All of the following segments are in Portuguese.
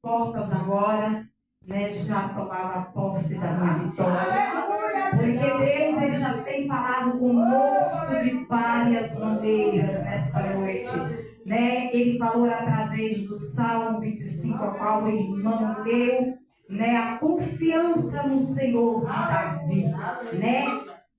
portas agora, né, já tomava posse da minha vitória. Porque Deus, Ele já tem falado conosco de várias maneiras nesta noite. Né? Ele falou através do Salmo 25, a qual o irmão leu, né? A confiança no Senhor de Davi. Né?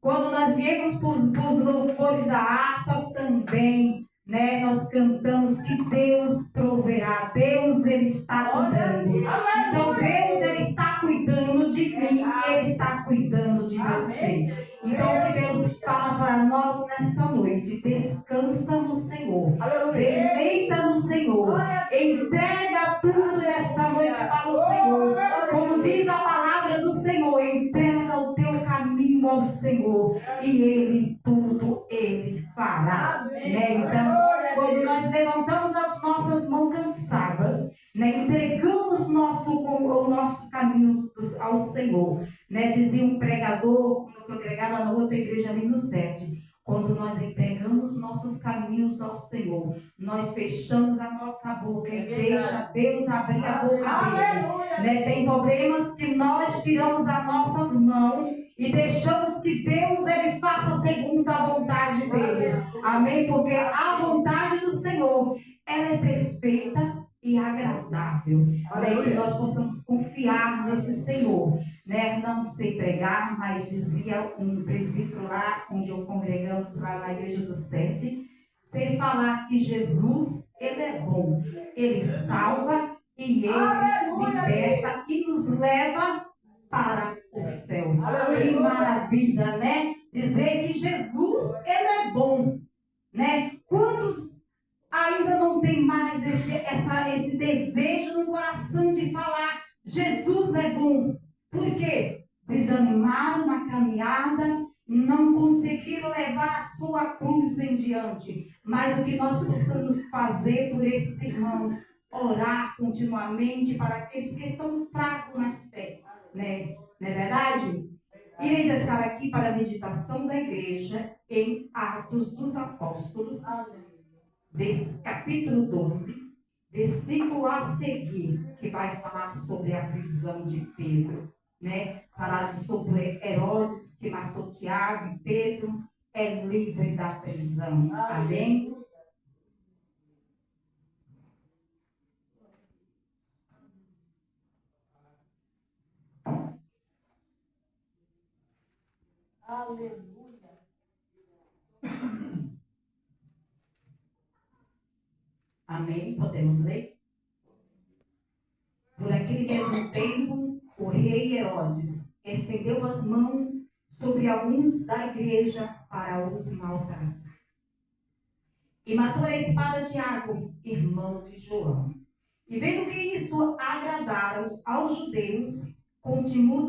Quando nós viemos para os louvores da harpa também, né, nós cantamos que Deus proverá. Deus, Ele está cuidando. Então Deus, Ele está cuidando de mim e Ele está cuidando de você. Então o que Deus fala para nós nesta noite: descansa no Senhor, deleita no Senhor, entrega tudo nesta noite para o Senhor. Como diz a palavra do Senhor, entrega o teu caminho ao Senhor e Ele tudo Ele fará. Né? Então, quando nós levantamos as nossas mãos cansadas, né, entregamos o nosso caminho ao Senhor, né? Dizia um pregador, que eu pregava na outra igreja ali no 7, quando nós entregamos nossos caminhos ao Senhor, nós fechamos a nossa boca e deixa Deus abrir a boca dele. Né? Tem problemas que nós tiramos as nossas mãos e deixamos que Deus, Ele faça segundo a vontade dele. Amém? Porque a vontade do Senhor, ela é perfeita e agradável. Né? Que nós possamos confiar nesse Senhor. Né? Não sei pregar, mas dizia um presbítero lá, onde eu congregamos lá na igreja do 7, sem falar que Jesus, Ele é bom. Ele salva e Ele liberta e nos leva para o céu. Que maravilha, né? Dizer que Jesus, Ele é bom. Né? Quantos ainda não tem mais esse desejo no coração de falar Jesus é bom? Por quê? Desanimaram na caminhada, não conseguiram levar a sua cruz em diante. Mas o que nós possamos fazer por esses irmãos, orar continuamente para aqueles que estão fracos na fé. Né? Não é verdade? Irei deixar aqui para a meditação da igreja em Atos dos Apóstolos, capítulo 12, versículo a seguir, que vai falar sobre a prisão de Pedro, né? Falar sobre Herodes, que matou Tiago, e Pedro é livre da prisão. Amém? Aleluia. Amém? Podemos ler? Por aquele mesmo tempo, o rei Herodes estendeu as mãos sobre alguns da igreja para os maltratar. E matou a espada Tiago, irmão de João. E vendo que isso agradara aos judeus, continuo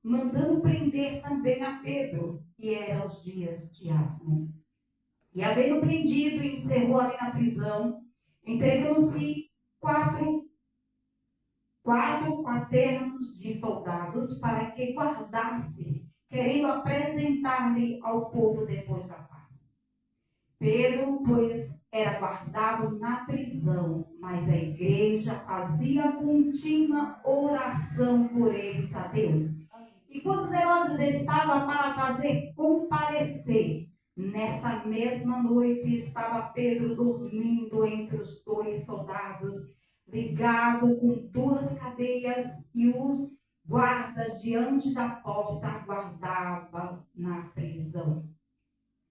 mandando prender também a Pedro, e era os dias de Asmo. E havendo prendido, encerrou ali na prisão, entregando-se quatro quaternos de soldados para que guardasse, querendo apresentar-lhe ao povo depois da paz. Pedro, pois, era guardado na prisão, mas a igreja fazia contínua oração por eles a Deus. E quando Herodes estava para fazer comparecer, nessa mesma noite estava Pedro dormindo entre os dois soldados, ligado com duas cadeias, e os guardas diante da porta aguardavam na prisão.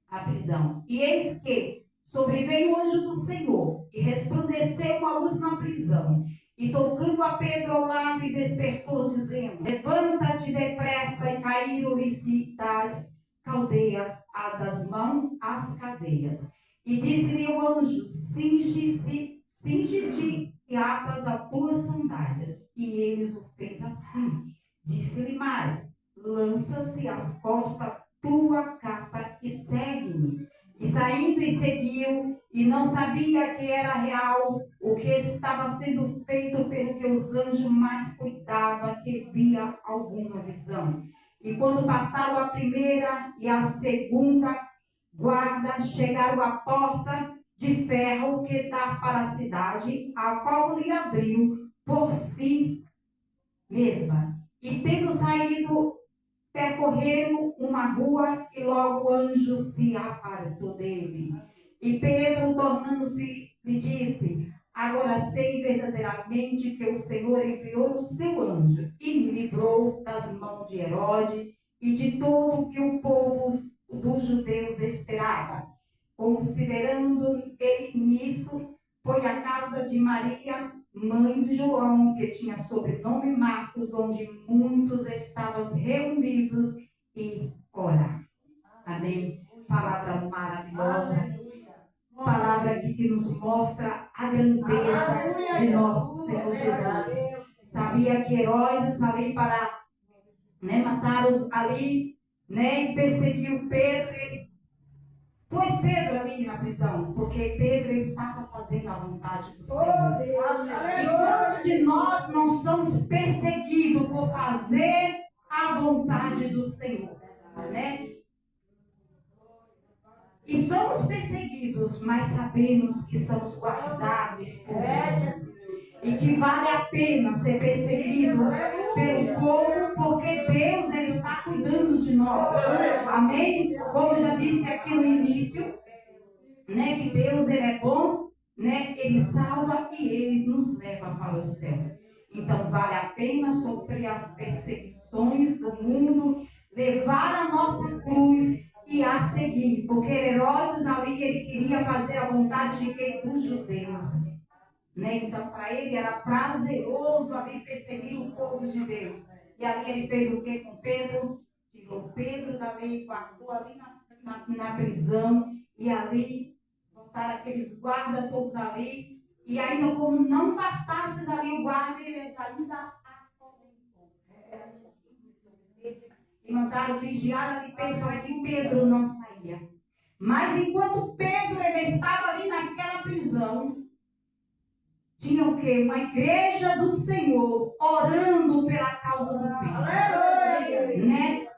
A prisão. E eis que sobreveio o anjo do Senhor e resplandeceu uma luz na prisão. E tocando a Pedro ao lado, e despertou, dizendo: levanta-te depressa. E caíram-lhe das caldeias, das mãos as cadeias. E disse-lhe o anjo: cinge-te e atas as tuas sandálias. E eles o fez assim. Disse-lhe mais: lança-se às costas tua capa e segue-me. E saindo e seguiu, e não sabia que era real o que estava sendo feito, pelo que os anjos mais cuidavam que via alguma visão. E quando passaram a primeira e a segunda guarda, chegaram à porta, de ferro que dá para a cidade, a qual lhe abriu por si mesma. E tendo saído, percorreram uma rua e logo o anjo se apartou dele. E Pedro, tornando-se, lhe disse: agora sei verdadeiramente que o Senhor enviou o seu anjo e me livrou das mãos de Herodes e de todo o que o povo dos judeus esperava. Considerando ele nisso, foi à casa de Maria, mãe de João, que tinha sobrenome Marcos, onde muitos estavam reunidos e oravam. Amém? Palavra maravilhosa. Palavra aqui que nos mostra a grandeza de nosso Senhor Jesus. Sabia que Herodes ali para matar ali, e perseguiu Pedro. Ele pôs Pedro ali na prisão, porque Pedro estava fazendo a vontade do Senhor. E quantos de nós não somos perseguidos por fazer a vontade do Senhor, né? E somos perseguidos, mas sabemos que somos guardados por Jesus. E que vale a pena ser perseguido pelo povo, porque Deus ele está cuidando de nós. Amém? Como eu já disse aqui no início, que Deus ele é bom, ele salva e ele nos leva para o céu. Então vale a pena sofrer as perseguições do mundo, levar a nossa cruz e a seguir, porque Herodes ali ele queria fazer a vontade de quem? Dos judeus. Então para ele era prazeroso ali perseguir o povo de Deus. E ali ele fez o que com Pedro? Tirou Pedro dali, guardou ali na prisão, e ali botaram aqueles guardas todos ali, e ainda como não bastasse ali o guarda, eles ainda acorrentou. E mandaram vigiar ali Pedro para que Pedro não saía. Mas enquanto Pedro ele estava ali naquela prisão, tinha o quê? Uma igreja do Senhor orando pela causa do Pedro.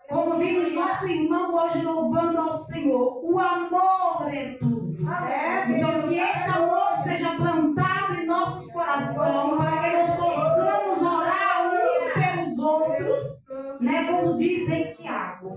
Como vimos nosso irmão hoje louvando ao Senhor, o amor é tudo. Então que esse amor seja plantado em nossos corações, para que nós possamos orar uns pelos outros, como diz em Tiago,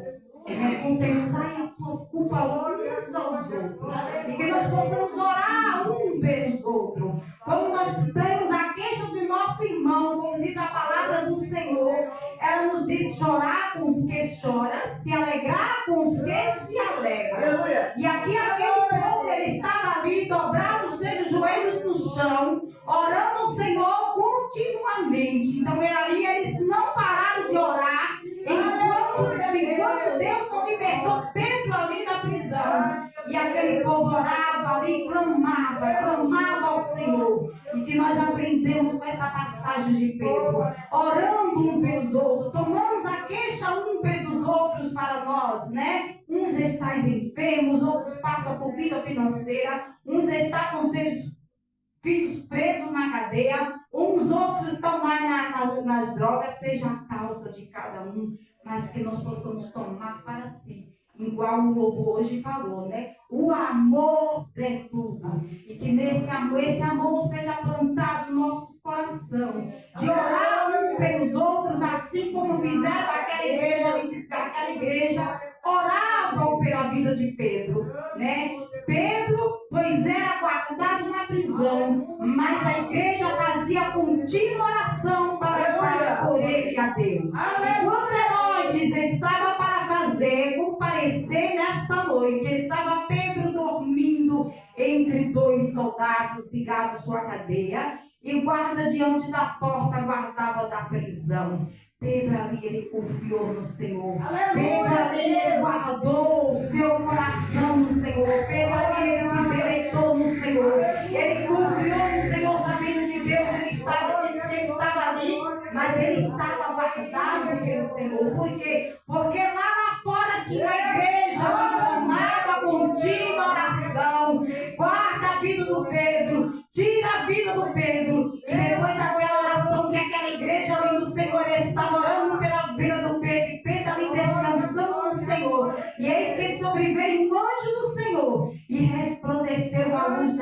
compensai as suas culpas uns aos outros, e que nós possamos orar um pelos outros, como nós temos a queixa do nosso irmão, como diz a palavra do Senhor. Ela nos diz chorar com os que choram, se alegrar com os que se alegram. E aqui aquele povo, ele estava ali dobrado os seus joelhos no chão, orando ao Senhor continuamente. Então ali eles não pararam de orar enquanto Deus não libertou Pedro ali da prisão. E aquele povo orava ali, clamava ao Senhor. E que nós aprendemos com essa passagem de Pedro, orando um pelos outros, tomamos a queixa um pelos outros para nós, Uns estão enfermos, outros passam por vida financeira, uns estão com seus filhos presos na cadeia, uns outros estão lá nas drogas, seja a causa de cada um, mas que nós possamos tomar para si, igual o louvor hoje falou, o amor é tudo, e que esse amor seja plantado no nossos corações, de orar uns pelos outros, assim como fizeram aquela igreja oravam pela vida de Pedro, Pedro, pois era guardado na prisão, mas a igreja fazia contínua oração para orar por ele e a Deus. E quando Herodes estava para comparecer nesta noite, estava Pedro dormindo entre dois soldados ligados à sua cadeia, e o guarda diante da porta guardava da prisão. Pedro ali, ele confiou no Senhor. Pedro ali, ele guardou o seu coração no Senhor. Pedro ali, ele se deleitou no Senhor. Ele confiou no Senhor, sabendo que Deus ele estava ali, mas ele estava guardado pelo Senhor. Por quê? Porque lá fora tinha a igreja que clamava contínua oração. Guarda a vida do Pedro, tira a vida do Pedro. E depois daquela oração que aquela igreja ali do Senhor estava orando pela vida do Pedro, e Pedro ali descansando no Senhor. E eis que sobreveio um anjo do Senhor e resplandeceu a luz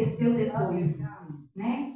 aconteceu depois, né?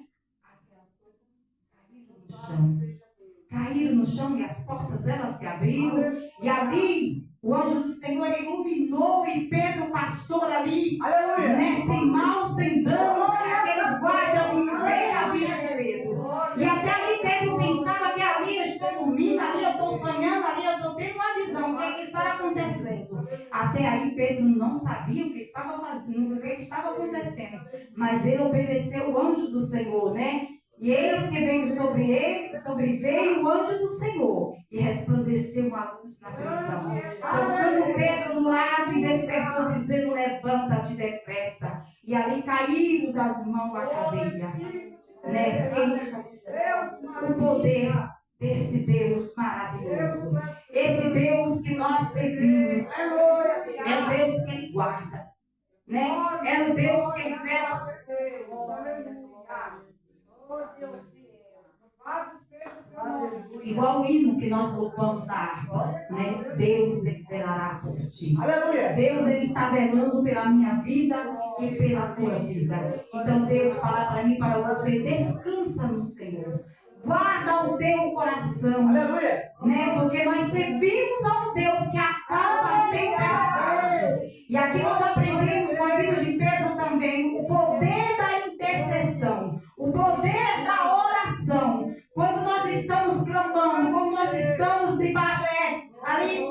Caíram no chão e as portas elas se abriram, e ali o anjo do Senhor iluminou e Pedro passou ali, né, sem mal, sem dano, aqueles guardas bem a vida de Pedro. E até ali Pedro pensava que ali eu estou dormindo, ali eu estou sonhando, ali eu estou tendo uma visão, o que é que está acontecendo? Até aí Pedro não sabia o que estava fazendo, o que estava acontecendo, mas ele obedeceu o anjo do Senhor, né? E eis que veio sobreveio o anjo do Senhor e resplandeceu uma luz na prisão, tocando Pedro no lado e despertou, dizendo: levanta-te depressa. E ali caiu das mãos a cadeia. Né? O poder desse Deus maravilhoso, esse Deus que nós servimos, é o Deus que Ele guarda, né? É o Deus que Ele vela. Igual o hino que nós louvamos na harpa, né? Deus ele velará por ti. Aleluia. Deus ele está velando pela minha vida e pela tua vida. Então Deus fala para mim, para você: descansa no Senhor. Guarda o teu coração. Aleluia. Né? Porque nós servimos a um Deus que acalma a tempestade. E aqui nós aprendemos com a vida de Pedro também o poder da intercessão, o poder da oração. Quando nós estamos clamando, quando nós estamos debaixo ali,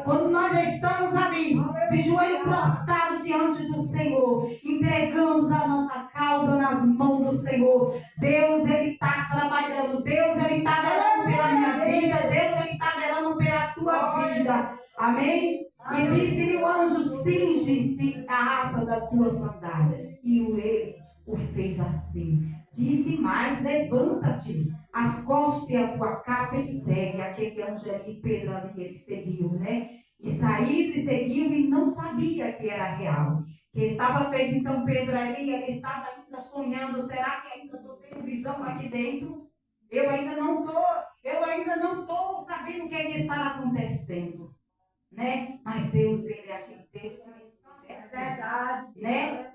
quando nós estamos ali, de joelho prostrado diante do Senhor, entregamos a nossa causa nas mãos do Senhor. Deus, Ele está trabalhando. Deus, Ele está velando pela minha vida. Deus, Ele está velando pela tua vida. Amém? E disse-lhe o anjo: cinge-te a harpa das tuas sandálias. E ele o fez assim. Disse mais: levanta-te, ascoste a tua capa e segue. Aquele anjo ali, Pedro ali, ele seguiu, né? E saiu e seguiu e não sabia que era real. Que estava feito. Então Pedro ali, ele estava ainda sonhando: será que ainda estou tendo visão aqui dentro? Eu ainda não estou sabendo o que está acontecendo, né? Mas Deus, Ele é aquele Deus que não estabelece, é verdade, né?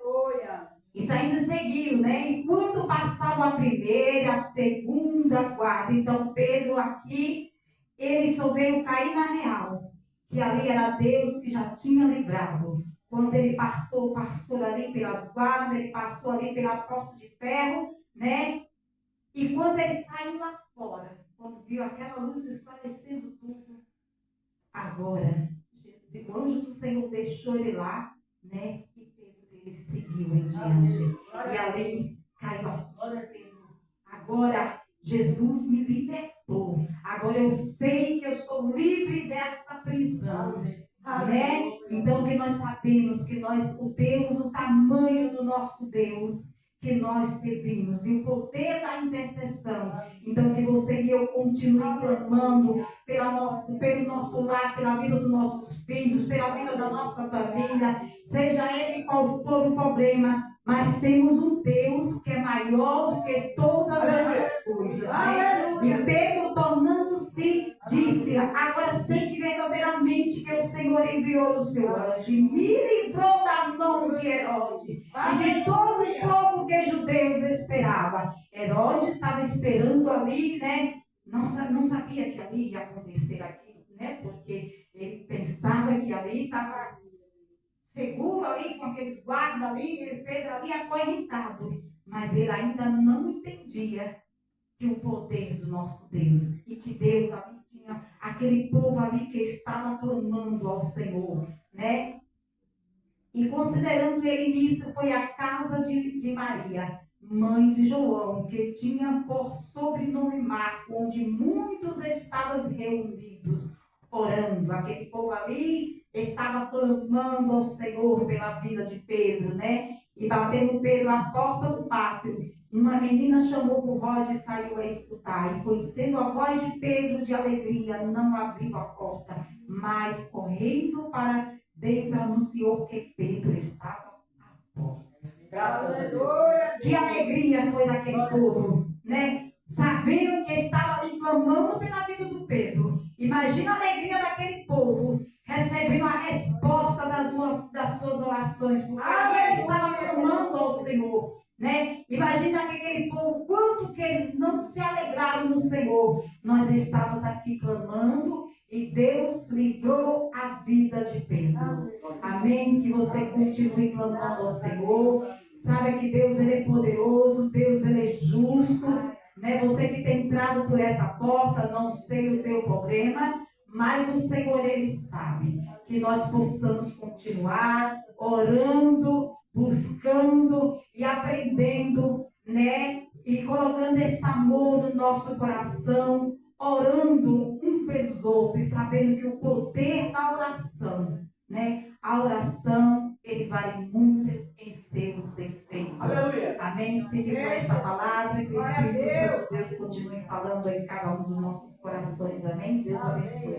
E saindo seguiu, né? E quando passava a primeira, a segunda, a quarta, então Pedro aqui, ele só veio cair na real, que ali era Deus que já tinha livrado. Quando ele passou ali pelas guardas, ele passou ali pela porta de ferro, né? E quando ele saiu lá fora, quando viu aquela luz esclarecendo tudo, agora o anjo do Senhor deixou ele lá, né? E Pedro ele seguiu em diante. E ali caiu a Pedro. Agora Jesus me libertou. Agora eu sei que eu estou livre desta prisão. Né? Então que nós sabemos que o Deus, o tamanho do nosso Deus que nós servimos e o poder da intercessão. Então que você e eu continue clamando pelo nosso lar, pela vida dos nossos filhos, pela vida da nossa família, seja ele qual for o problema, mas temos um Deus que é maior do que todas essas coisas. Né? E Pedro, tornando-se, disse: agora sei que verdadeiramente que o Senhor enviou o seu anjo e me livrou da mão de Herodes e de todo o povo que judeus esperava. Herodes estava esperando ali, né? Não sabia que ali ia acontecer aquilo, né? Porque ele pensava que ali estava seguro ali, com aqueles guardas ali, Pedro ali acorrentado. Mas ele ainda não entendia que o poder do nosso Deus, e que Deus ali tinha aquele povo ali que estava clamando ao Senhor, né? E considerando ele nisso, foi a casa de Maria, mãe de João, que tinha por sobrenome Marco, onde muitos estavam reunidos, orando. Aquele povo ali estava clamando ao Senhor pela vida de Pedro, né? E batendo Pedro à porta do pátio, uma menina chamou por voz e saiu a escutar. E conhecendo a voz de Pedro de alegria, não abriu a porta, mas correndo para dentro anunciou que Pedro estava à porta. Graças a Deus. Que alegria foi daquele povo, né? Sabendo que estava ali clamando pela vida do Pedro. Imagina a alegria daquele povo, recebendo a resposta das suas orações, porque ele estava clamando ao Senhor. eles não se alegraram no Senhor. Nós estávamos aqui clamando e Deus livrou a vida de Pedro. Amém? Que você continue clamando ao Senhor. Saiba que Deus ele é poderoso, Deus ele é justo. Né? Você que tem entrado por essa porta, não sei o teu problema, mas o Senhor ele sabe. Que nós possamos continuar orando, buscando e aprendendo, né? E colocando esse amor no nosso coração, orando um pelos outros, sabendo que o poder da oração, né? A oração, ele vale muito em seus efeitos. Aleluia. Amém? Fique com essa palavra, que o Espírito Santo de Deus continue falando em cada um dos nossos corações. Amém? Deus abençoe.